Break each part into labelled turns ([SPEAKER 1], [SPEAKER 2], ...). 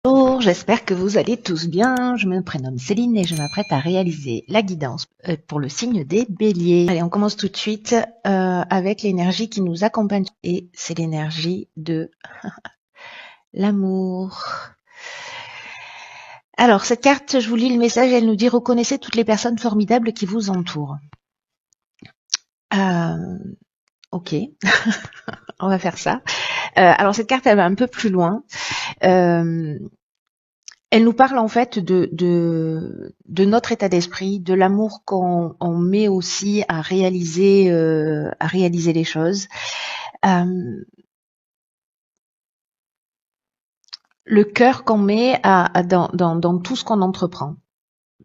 [SPEAKER 1] Bonjour, j'espère que vous allez tous bien. Je me prénomme Céline et je m'apprête à réaliser la guidance pour le signe des béliers. Allez, on commence tout de suite avec l'énergie qui nous accompagne et c'est l'énergie de l'amour. Alors, cette carte, je vous lis le message, elle nous dit « Reconnaissez toutes les personnes formidables qui vous entourent ». Ok, on va faire ça. Alors, cette carte, elle va un peu plus loin. Elle nous parle en fait de notre état d'esprit, de l'amour qu'on met aussi à réaliser les choses. Le cœur qu'on met dans tout ce qu'on entreprend.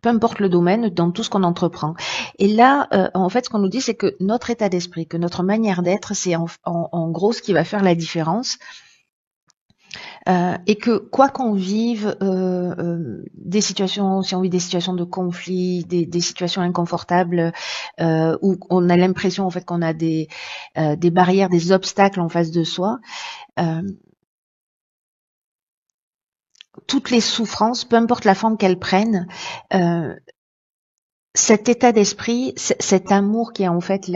[SPEAKER 1] Peu importe le domaine, dans tout ce qu'on entreprend. Et là, en fait, ce qu'on nous dit, c'est que notre état d'esprit, que notre manière d'être, c'est en gros ce qui va faire la différence. Et que quoi qu'on vive, des situations, si on vit des situations de conflit, des situations inconfortables, où on a l'impression en fait qu'on a des barrières, des obstacles en face de soi, toutes les souffrances, peu importe la forme qu'elles prennent, cet état d'esprit, cet amour qui est en fait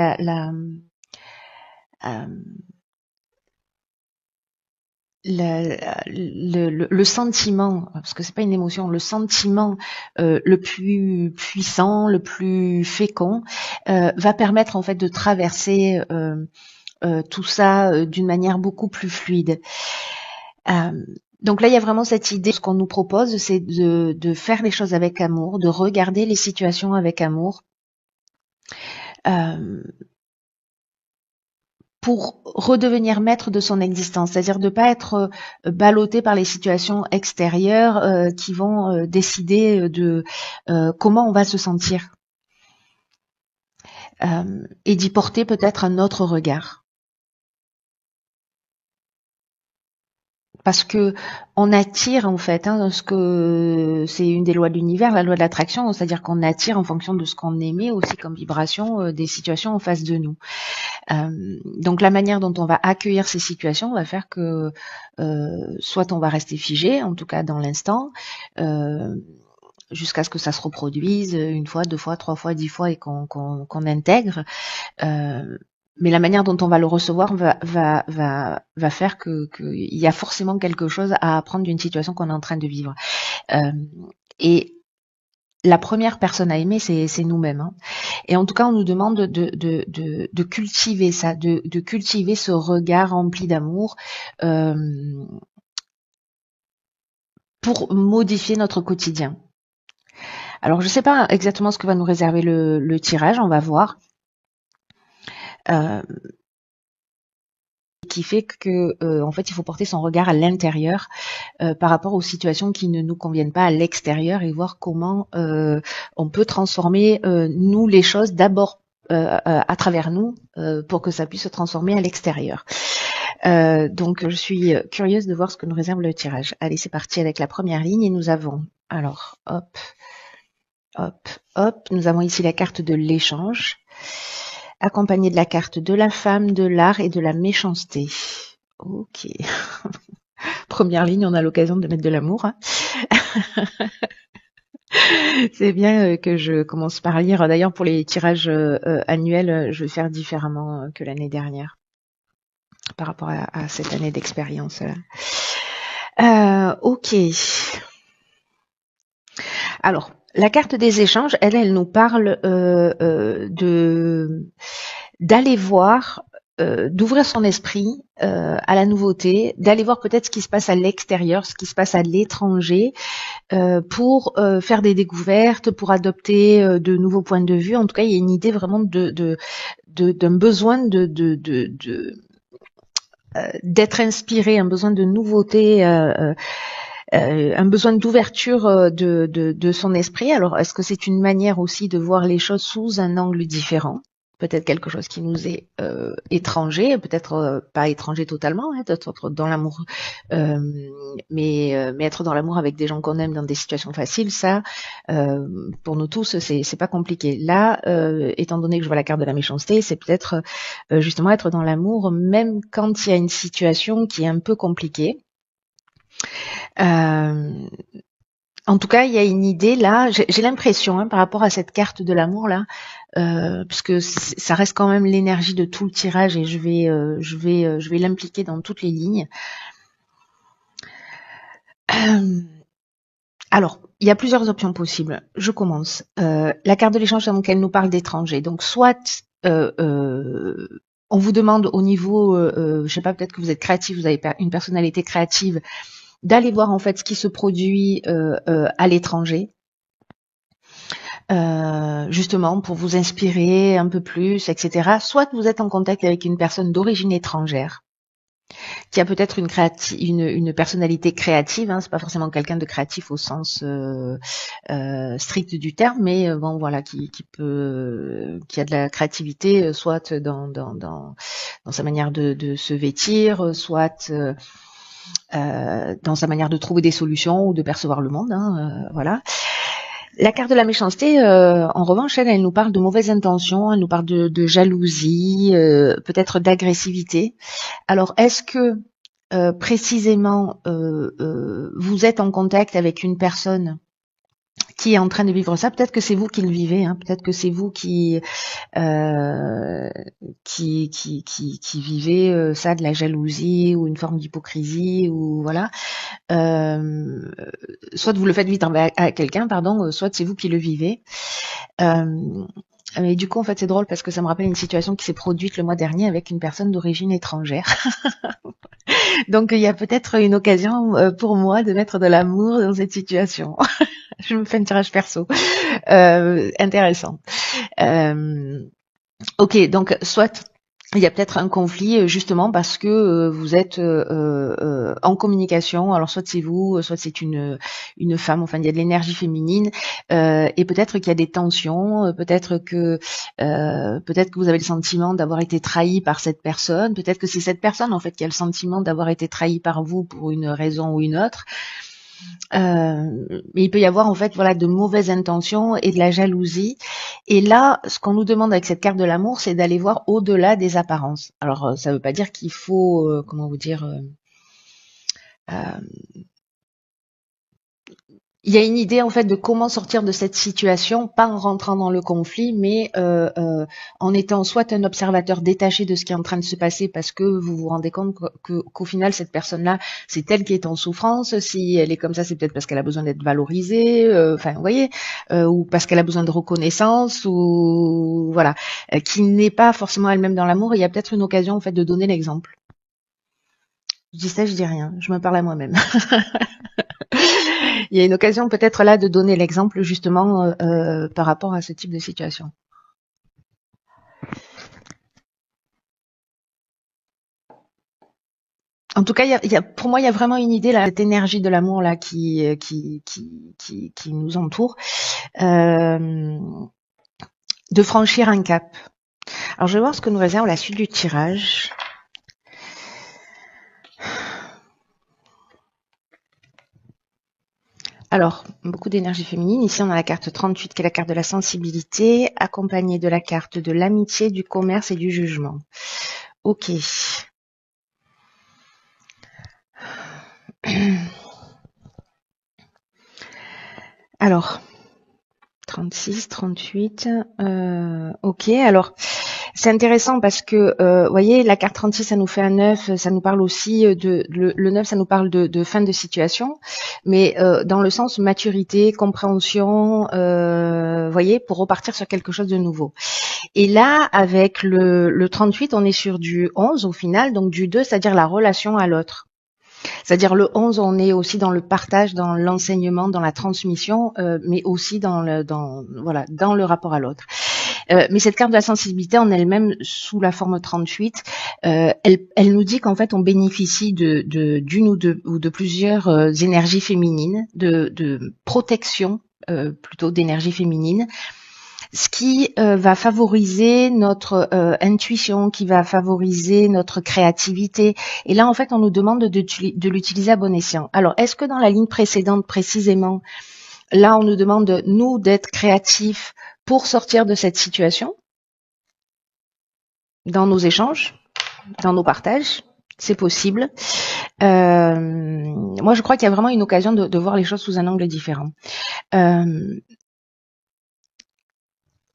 [SPEAKER 1] le sentiment, parce que c'est pas une émotion, le sentiment le plus puissant, le plus fécond, va permettre en fait de traverser tout ça d'une manière beaucoup plus fluide. Donc là, il y a vraiment cette idée, ce qu'on nous propose, c'est de faire les choses avec amour, de regarder les situations avec amour. Pour redevenir maître de son existence, c'est-à-dire de ne pas être ballotté par les situations extérieures qui vont décider de comment on va se sentir et d'y porter peut-être un autre regard. Parce que on attire en fait, ce que c'est une des lois de l'univers, la loi de l'attraction, c'est-à-dire qu'on attire en fonction de ce qu'on émet aussi comme vibration des situations en face de nous. Donc la manière dont on va accueillir ces situations va faire que soit on va rester figé, en tout cas dans l'instant, jusqu'à ce que ça se reproduise une fois, deux fois, trois fois, 10 fois et qu'on intègre. Mais la manière dont on va le recevoir va faire qu'il y a forcément quelque chose à apprendre d'une situation qu'on est en train de vivre. Et la première personne à aimer, c'est nous-mêmes. Et en tout cas, on nous demande de cultiver ça, de cultiver ce regard rempli d'amour pour modifier notre quotidien. Alors, je ne sais pas exactement ce que va nous réserver le tirage, on va voir. Qui fait que en fait il faut porter son regard à l'intérieur par rapport aux situations qui ne nous conviennent pas à l'extérieur et voir comment on peut transformer nous les choses d'abord à travers nous pour que ça puisse se transformer à l'extérieur. Donc je suis curieuse de voir ce que nous réserve le tirage. Allez, c'est parti avec la première ligne et nous avons alors hop, hop, hop, nous avons ici la carte de l'échange, accompagnée de la carte de la femme, de l'art et de la méchanceté. Ok. Première ligne, on a l'occasion de mettre de l'amour. Hein. C'est bien que je commence par lire. D'ailleurs, pour les tirages annuels, je vais faire différemment que l'année dernière par rapport à cette année d'expérience. Ok. Alors, la carte des échanges, elle nous parle d'aller voir, d'ouvrir son esprit à la nouveauté, d'aller voir peut-être ce qui se passe à l'extérieur, ce qui se passe à l'étranger, pour faire des découvertes, pour adopter de nouveaux points de vue. En tout cas, il y a une idée vraiment d'un besoin d'être inspiré, un besoin de nouveauté. Un besoin d'ouverture de son esprit. Alors, est-ce que c'est une manière aussi de voir les choses sous un angle différent? Peut-être quelque chose qui nous est étranger, peut-être pas étranger totalement, hein, être dans l'amour, mais être dans l'amour avec des gens qu'on aime dans des situations faciles, ça, pour nous tous, c'est pas compliqué. Là, étant donné que je vois la carte de la méchanceté, c'est peut-être justement être dans l'amour, même quand il y a une situation qui est un peu compliquée. En tout cas, il y a une idée là, j'ai l'impression, hein, par rapport à cette carte de l'amour là, puisque ça reste quand même l'énergie de tout le tirage et je vais l'impliquer dans toutes les lignes. Alors, il y a plusieurs options possibles. Je commence. La carte de l'échange, donc, elle nous parle d'étrangers. Donc, soit on vous demande au niveau, je sais pas, peut-être que vous êtes créatif, vous avez une personnalité créative, d'aller voir en fait ce qui se produit à l'étranger. Justement pour vous inspirer un peu plus, etc. Soit que vous êtes en contact avec une personne d'origine étrangère qui a peut-être une personnalité créative, hein, c'est pas forcément quelqu'un de créatif au sens strict du terme, mais bon voilà, qui a de la créativité, soit dans sa manière de se vêtir, soit dans sa manière de trouver des solutions ou de percevoir le monde, hein, voilà. La carte de la méchanceté, en revanche, elle nous parle de mauvaises intentions, elle nous parle de jalousie, peut-être d'agressivité. Alors, est-ce que précisément vous êtes en contact avec une personne qui est en train de vivre ça? Peut-être que c'est vous qui le vivez, hein, peut-être que c'est vous qui vivez ça, de la jalousie ou une forme d'hypocrisie ou voilà. Soit vous le faites vite à quelqu'un, pardon, soit c'est vous qui le vivez. Mais du coup, en fait, c'est drôle parce que ça me rappelle une situation qui s'est produite le mois dernier avec une personne d'origine étrangère. Donc, il y a peut-être une occasion pour moi de mettre de l'amour dans cette situation. Je me fais un tirage perso. Intéressant. Ok, donc soit il y a peut-être un conflit justement parce que vous êtes en communication. Alors soit c'est vous, soit c'est une femme. Enfin, il y a de l'énergie féminine et peut-être qu'il y a des tensions. Peut-être que vous avez le sentiment d'avoir été trahi par cette personne. Peut-être que c'est cette personne en fait qui a le sentiment d'avoir été trahi par vous pour une raison ou une autre. Mais il peut y avoir en fait voilà de mauvaises intentions et de la jalousie. Et là, ce qu'on nous demande avec cette carte de l'amour, c'est d'aller voir au-delà des apparences. Alors, ça ne veut pas dire qu'il faut, comment vous dire, il y a une idée en fait de comment sortir de cette situation, pas en rentrant dans le conflit, mais en étant soit un observateur détaché de ce qui est en train de se passer, parce que vous vous rendez compte qu'au final cette personne-là, c'est elle qui est en souffrance. Si elle est comme ça, c'est peut-être parce qu'elle a besoin d'être valorisée, enfin, vous voyez, ou parce qu'elle a besoin de reconnaissance, ou voilà, qui n'est pas forcément elle-même dans l'amour. Il y a peut-être une occasion en fait de donner l'exemple. Je dis ça, je dis rien, je me parle à moi-même. Il y a une occasion peut-être là de donner l'exemple justement par rapport à ce type de situation. En tout cas, pour moi, il y a vraiment une idée là, cette énergie de l'amour là qui nous entoure, de franchir un cap. Alors, je vais voir ce que nous réserve la suite du tirage. Alors, beaucoup d'énergie féminine. Ici, on a la carte 38 qui est la carte de la sensibilité, accompagnée de la carte de l'amitié, du commerce et du jugement. Ok. Alors, 36, 38, ok. Alors, c'est intéressant parce que, voyez, la carte 36, ça nous fait un 9, ça nous parle aussi le 9, ça nous parle de fin de situation, mais dans le sens maturité, compréhension, voyez, pour repartir sur quelque chose de nouveau. Et là, avec le 38, on est sur du 11 au final, donc du 2, c'est-à-dire la relation à l'autre. C'est-à-dire le 11, on est aussi dans le partage, dans l'enseignement, dans la transmission, mais aussi dans le rapport à l'autre. Mais cette carte de la sensibilité en elle-même, sous la forme 38, elle nous dit qu'en fait, on bénéficie d'une ou de plusieurs énergies féminines, de protection plutôt d'énergie féminine, ce qui va favoriser notre intuition, qui va favoriser notre créativité. Et là, en fait, on nous demande de l'utiliser à bon escient. Alors, est-ce que dans la ligne précédente, précisément, là, on nous demande, nous, d'être créatifs pour sortir de cette situation, dans nos échanges, dans nos partages? C'est possible. Moi, je crois qu'il y a vraiment une occasion de voir les choses sous un angle différent.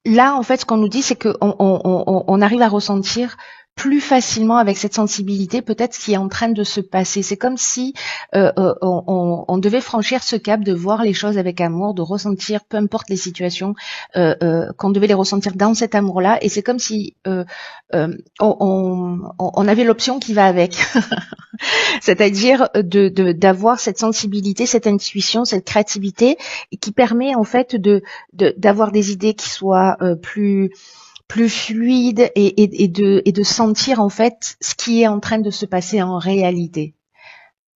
[SPEAKER 1] Là, en fait, ce qu'on nous dit, c'est qu'on arrive à ressentir plus facilement avec cette sensibilité peut-être ce qui est en train de se passer. C'est comme si on devait franchir ce cap de voir les choses avec amour, de ressentir, peu importe les situations, qu'on devait les ressentir dans cet amour-là. Et c'est comme si on avait l'option qui va avec. C'est-à-dire d'avoir cette sensibilité, cette intuition, cette créativité qui permet en fait d'avoir des idées qui soient plus fluides et de sentir en fait ce qui est en train de se passer en réalité.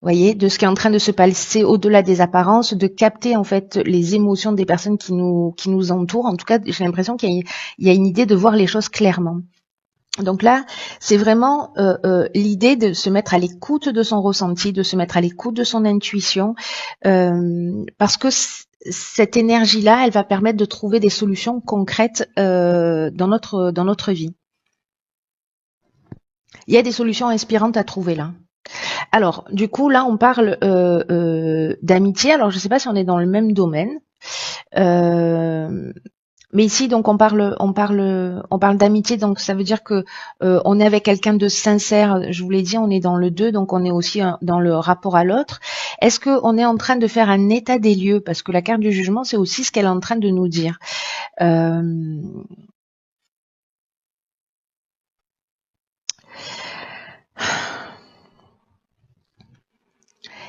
[SPEAKER 1] Vous voyez, de ce qui est en train de se passer au-delà des apparences, de capter en fait les émotions des personnes qui nous entourent. En tout cas, j'ai l'impression qu'il y a une idée de voir les choses clairement. Donc là, c'est vraiment l'idée de se mettre à l'écoute de son ressenti, de se mettre à l'écoute de son intuition, parce que cette énergie-là, elle va permettre de trouver des solutions concrètes dans notre vie. Il y a des solutions inspirantes à trouver là. Alors, du coup, là, on parle d'amitié. Alors, je ne sais pas si on est dans le même domaine. Mais ici, donc, on parle d'amitié, donc ça veut dire que on est avec quelqu'un de sincère. Je vous l'ai dit, on est dans le 2, donc on est aussi dans le rapport à l'autre. Est-ce qu'on est en train de faire un état des lieux? Parce que la carte du jugement, c'est aussi ce qu'elle est en train de nous dire.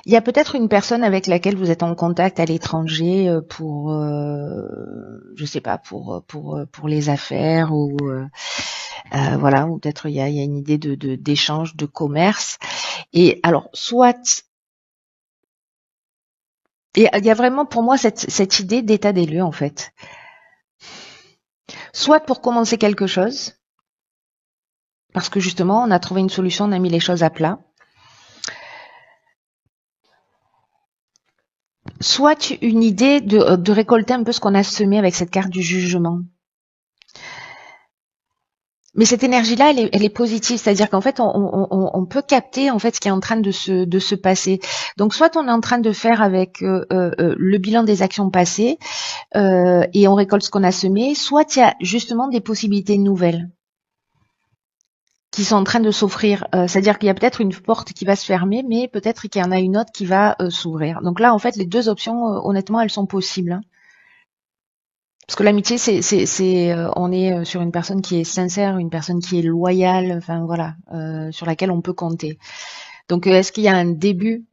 [SPEAKER 1] Il y a peut-être une personne avec laquelle vous êtes en contact à l'étranger pour, je sais pas, pour les affaires ou voilà, ou peut-être il y a une idée d'échange, de commerce. Et alors, soit, et il y a vraiment pour moi cette idée d'état des lieux en fait. Soit pour commencer quelque chose, parce que justement on a trouvé une solution, on a mis les choses à plat. Soit une idée de récolter un peu ce qu'on a semé avec cette carte du jugement. Mais cette énergie-là, elle est positive, c'est-à-dire qu'en fait, on peut capter en fait ce qui est en train de se passer. Donc, soit on est en train de faire avec le bilan des actions passées et on récolte ce qu'on a semé, soit il y a justement des possibilités nouvelles qui sont en train de s'offrir. C'est-à-dire qu'il y a peut-être une porte qui va se fermer, mais peut-être qu'il y en a une autre qui va s'ouvrir. Donc là, en fait, les deux options, honnêtement, elles sont possibles. Hein. Parce que l'amitié, on est sur une personne qui est sincère, une personne qui est loyale, enfin voilà, sur laquelle on peut compter. Donc, est-ce qu'il y a un début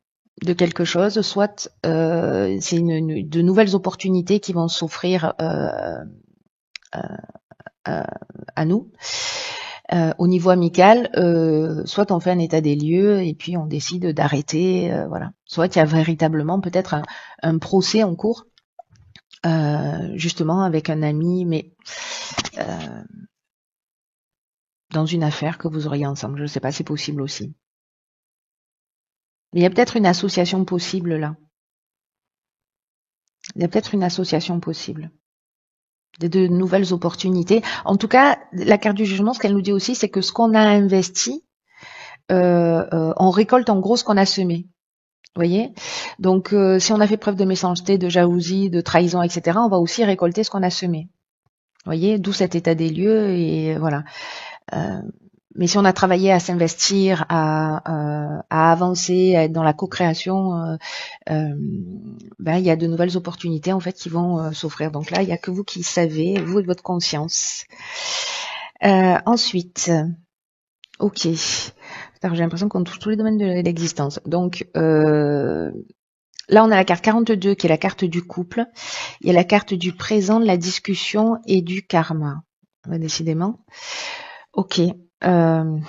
[SPEAKER 1] de quelque chose, soit c'est de nouvelles opportunités qui vont s'offrir à nous au niveau amical, soit on fait un état des lieux et puis on décide d'arrêter, voilà. Soit il y a véritablement peut-être un procès en cours. Justement avec un ami, mais dans une affaire que vous auriez ensemble. Je ne sais pas, c'est possible aussi. Mais il y a peut-être une association possible là. Il y a peut-être une association possible. De nouvelles opportunités. En tout cas, la carte du jugement, ce qu'elle nous dit aussi, c'est que ce qu'on a investi, on récolte en gros ce qu'on a semé. Vous voyez? Donc, si on a fait preuve de méchanceté, de jalousie, de trahison, etc., on va aussi récolter ce qu'on a semé. Vous voyez? D'où cet état des lieux et voilà. Mais si on a travaillé à s'investir, à avancer, à être dans la co-création, ben il y a de nouvelles opportunités en fait qui vont s'offrir. Donc là, il n'y a que vous qui savez, vous et votre conscience. Ensuite, ok. J'ai l'impression qu'on touche tous les domaines de l'existence. Donc là, on a la carte 42 qui est la carte du couple. Il y a la carte du présent, de la discussion et du karma. Décidément. Ok. Vous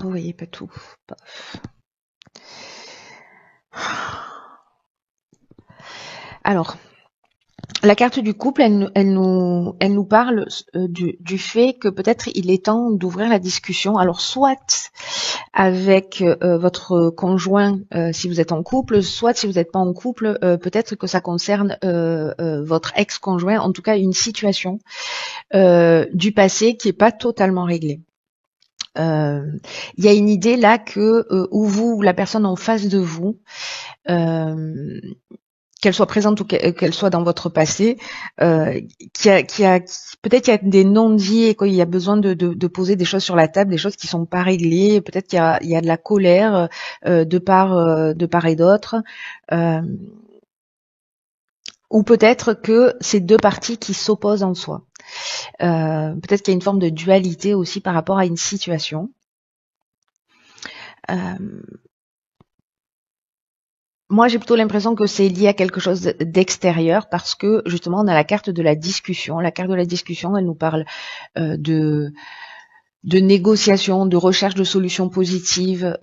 [SPEAKER 1] voyez pas tout. Paf. Alors, la carte du couple, elle nous parle du fait que peut-être il est temps d'ouvrir la discussion. Alors, soit avec votre conjoint si vous êtes en couple, soit si vous n'êtes pas en couple, peut-être que ça concerne votre ex-conjoint, en tout cas une situation du passé qui n'est pas totalement réglée. Il y a une idée là que ou vous ou la personne en face de vous, qu'elle soit présente ou qu'elle soit dans votre passé, peut-être qu'il y a des non-dits et qu'il y a besoin de poser des choses sur la table, des choses qui sont pas réglées. Peut-être qu'il y a de la colère de part et d'autre, ou peut-être que c'est deux parties qui s'opposent en soi. Peut-être qu'il y a une forme de dualité aussi par rapport à une situation. Moi, j'ai plutôt l'impression que c'est lié à quelque chose d'extérieur parce que justement, on a la carte de la discussion. La carte de la discussion, elle nous parle de négociation, de recherche de solutions positives.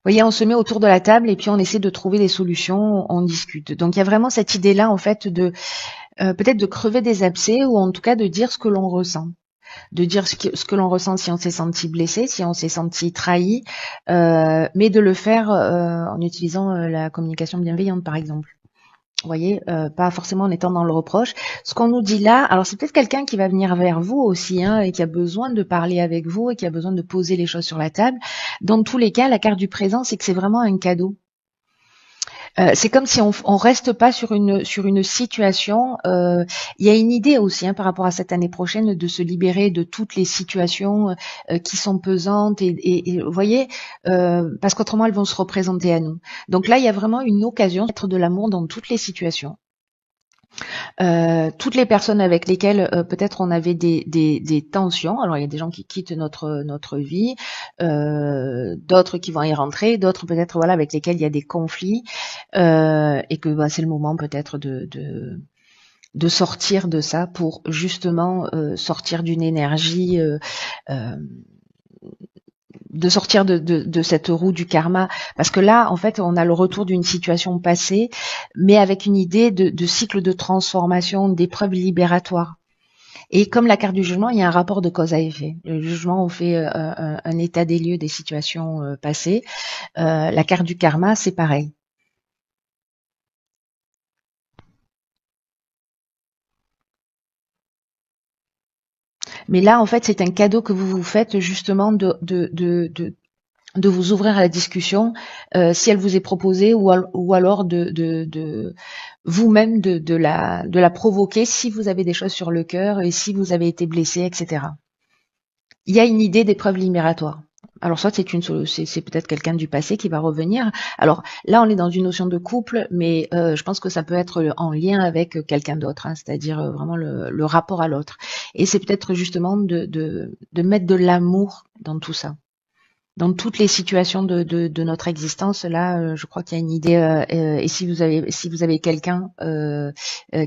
[SPEAKER 1] Vous voyez, on se met autour de la table et puis on essaie de trouver des solutions, on discute. Donc il y a vraiment cette idée-là, en fait, de peut-être de crever des abcès ou en tout cas de dire ce que l'on ressent. De dire ce que l'on ressent si on s'est senti blessé, si on s'est senti trahi, mais de le faire en utilisant la communication bienveillante, par exemple. Vous voyez, pas forcément en étant dans le reproche. Ce qu'on nous dit là, alors c'est peut-être quelqu'un qui va venir vers vous aussi, hein, et qui a besoin de parler avec vous et qui a besoin de poser les choses sur la table. Dans tous les cas, la carte du présent, c'est que c'est vraiment un cadeau. C'est comme si on reste pas sur une situation. Il y a une idée aussi, hein, par rapport à cette année prochaine, de se libérer de toutes les situations qui sont pesantes et vous voyez, parce qu'autrement elles vont se représenter à nous. Donc là, il y a vraiment une occasion d'être de l'amour dans toutes les situations. Toutes les personnes avec lesquelles peut-être on avait des tensions. Alors il y a des gens qui quittent notre vie, d'autres qui vont y rentrer, d'autres peut-être voilà avec lesquels il y a des conflits et que c'est le moment peut-être de sortir de ça pour justement sortir d'une énergie. De sortir de cette roue du karma, parce que là, en fait, on a le retour d'une situation passée, mais avec une idée de cycle de transformation, d'épreuve libératoire. Et comme la carte du jugement, il y a un rapport de cause à effet. Le jugement, on fait un état des lieux des situations passées. La carte du karma, c'est pareil. Mais là, en fait, c'est un cadeau que vous vous faites justement de vous ouvrir à la discussion si elle vous est proposée ou alors de vous-même de la provoquer si vous avez des choses sur le cœur et si vous avez été blessé, etc. Il y a une idée d'épreuve libératoire. Alors soit c'est peut-être quelqu'un du passé qui va revenir. Alors là on est dans une notion de couple, mais je pense que ça peut être en lien avec quelqu'un d'autre, hein, c'est-à-dire vraiment le rapport à l'autre. Et c'est peut-être justement de mettre de l'amour dans tout ça, dans toutes les situations de notre existence. Là, je crois qu'il y a une idée. Et si vous avez quelqu'un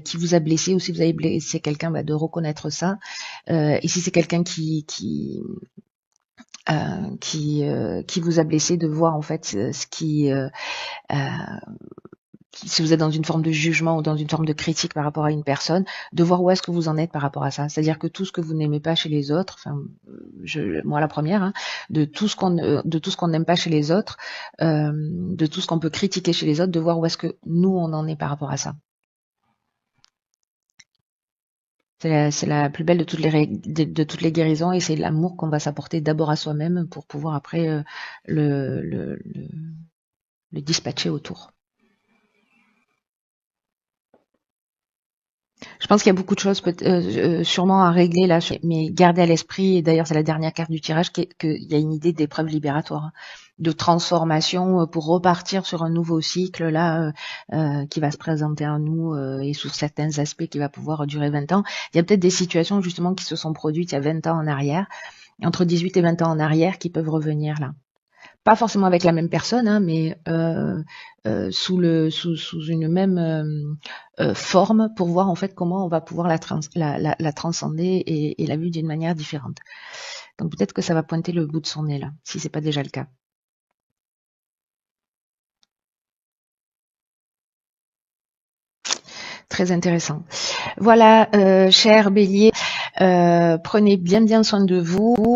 [SPEAKER 1] qui vous a blessé, ou si vous avez blessé quelqu'un, de reconnaître ça. Et si c'est quelqu'un qui vous a blessé, de voir en fait si vous êtes dans une forme de jugement ou dans une forme de critique par rapport à une personne, de voir où est-ce que vous en êtes par rapport à ça. C'est-à-dire que tout ce que vous n'aimez pas chez les autres, enfin, moi la première, hein, de tout ce qu'on n'aime pas chez les autres, de tout ce qu'on peut critiquer chez les autres, de voir où est-ce que nous on en est par rapport à ça. C'est la plus belle de toutes les guérisons et c'est l'amour qu'on va s'apporter d'abord à soi-même pour pouvoir après le dispatcher autour. Je pense qu'il y a beaucoup de choses sûrement à régler là, mais gardez à l'esprit, et d'ailleurs c'est la dernière carte du tirage, qu'il y a une idée d'épreuve libératoire, hein, de transformation pour repartir sur un nouveau cycle là qui va se présenter à nous et sous certains aspects qui va pouvoir durer 20 ans. Il y a peut-être des situations justement qui se sont produites il y a 20 ans en arrière, entre 18 et 20 ans en arrière, qui peuvent revenir là. Pas forcément avec la même personne, hein, mais sous une même forme pour voir en fait comment on va pouvoir la transcender et la vue d'une manière différente. Donc peut-être que ça va pointer le bout de son nez là, si c'est pas déjà le cas. Très intéressant. Voilà, cher Bélier, prenez bien soin de vous.